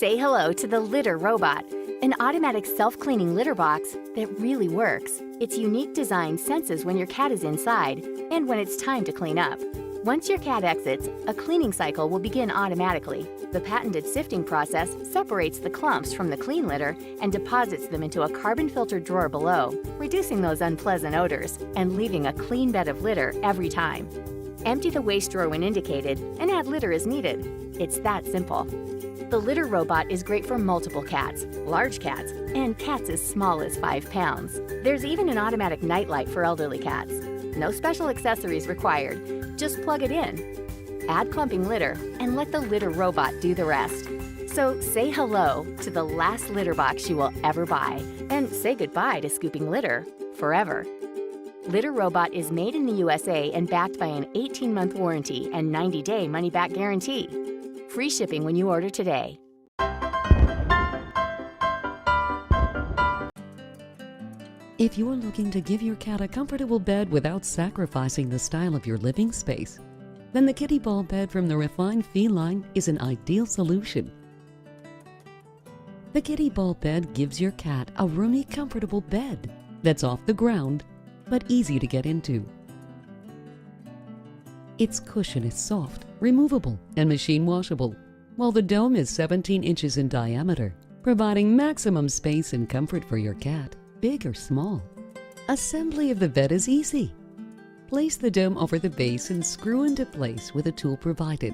Say hello to the Litter Robot, an automatic self-cleaning litter box that really works. Its unique design senses when your cat is inside and when it's time to clean up. Once your cat exits, a cleaning cycle will begin automatically. The patented sifting process separates the clumps from the clean litter and deposits them into a carbon-filtered drawer below, reducing those unpleasant odors and leaving a clean bed of litter every time. Empty the waste drawer when indicated and add litter as needed. It's that simple. The Litter Robot is great for multiple cats, large cats, and cats as small as 5 pounds. There's even an automatic nightlight for elderly cats. No special accessories required. Just plug it in. Add clumping litter and let the Litter Robot do the rest. So say hello to the last litter box you will ever buy and say goodbye to scooping litter forever. Litter Robot is made in the USA and backed by an 18-month warranty and 90-day money-back guarantee. Free shipping when you order today. If you're looking to give your cat a comfortable bed without sacrificing the style of your living space, then the Kitty Ball bed from the refined feline is an ideal solution. The Kitty Ball bed gives your cat a roomy, comfortable bed that's off the ground but easy to get into. Its cushion is soft, removable, and machine washable, while the dome is 17 inches in diameter, providing maximum space and comfort for your cat, big or small. Assembly of the bed is easy. Place the dome over the base and screw into place with a tool provided.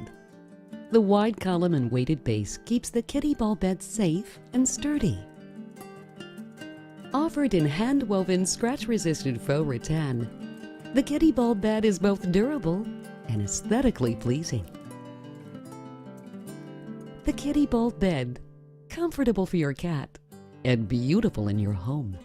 The wide column and weighted base keeps the Kitty Ball bed safe and sturdy. Offered in hand-woven, scratch-resistant faux rattan, the Kitty Ball bed is both durable and aesthetically pleasing. The Kitty Ball bed, comfortable for your cat and beautiful in your home.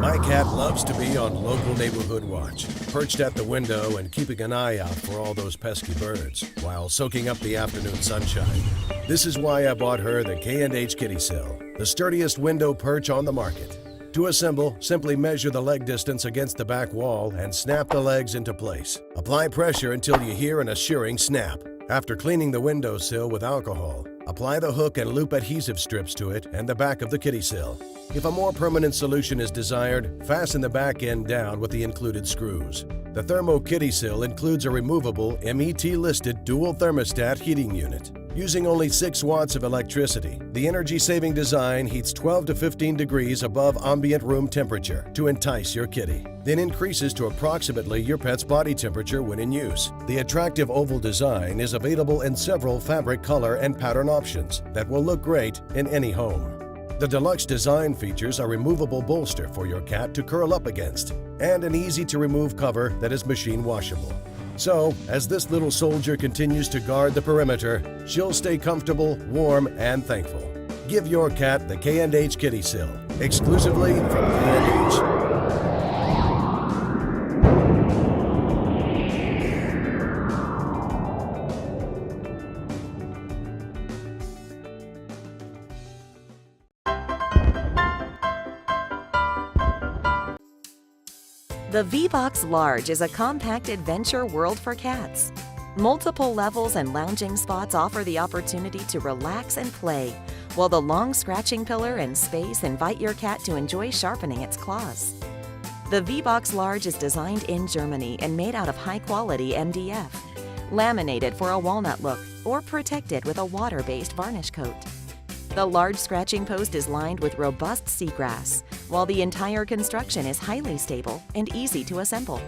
My cat loves to be on local neighborhood watch, perched at the window and keeping an eye out for all those pesky birds, while soaking up the afternoon sunshine. This is why I bought her the K&H Kitty Sill, the sturdiest window perch on the market. To assemble, simply measure the leg distance against the back wall and snap the legs into place. Apply pressure until you hear an assuring snap. After cleaning the windowsill with alcohol, apply the hook and loop adhesive strips to it and the back of the kitty sill. If a more permanent solution is desired, fasten the back end down with the included screws. The Thermo Kitty Sill includes a removable MET-listed dual thermostat heating unit. Using only 6 watts of electricity, the energy-saving design heats 12 to 15 degrees above ambient room temperature to entice your kitty, then increases to approximately your pet's body temperature when in use. The attractive oval design is available in several fabric color and pattern options that will look great in any home. The deluxe design features a removable bolster for your cat to curl up against and an easy-to-remove cover that is machine washable. So, as this little soldier continues to guard the perimeter, she'll stay comfortable, warm, and thankful. Give your cat the K&H Kitty Sill, exclusively from K&H. The V-Box Large is a compact adventure world for cats. Multiple levels and lounging spots offer the opportunity to relax and play, while the long scratching pillar and space invite your cat to enjoy sharpening its claws. The V-Box Large is designed in Germany and made out of high-quality MDF, laminated for a walnut look or protected with a water-based varnish coat. The large scratching post is lined with robust seagrass, while the entire construction is highly stable and easy to assemble.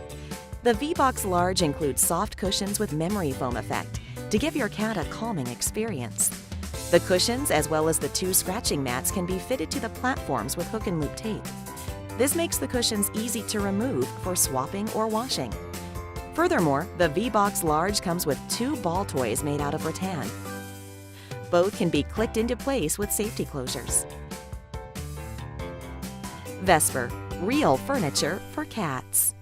The V-Box Large includes soft cushions with memory foam effect to give your cat a calming experience. The cushions, as well as the 2 scratching mats, can be fitted to the platforms with hook and loop tape. This makes the cushions easy to remove for swapping or washing. Furthermore, the V-Box Large comes with 2 ball toys made out of rattan. Both can be clicked into place with safety closures. Vesper, real furniture for cats.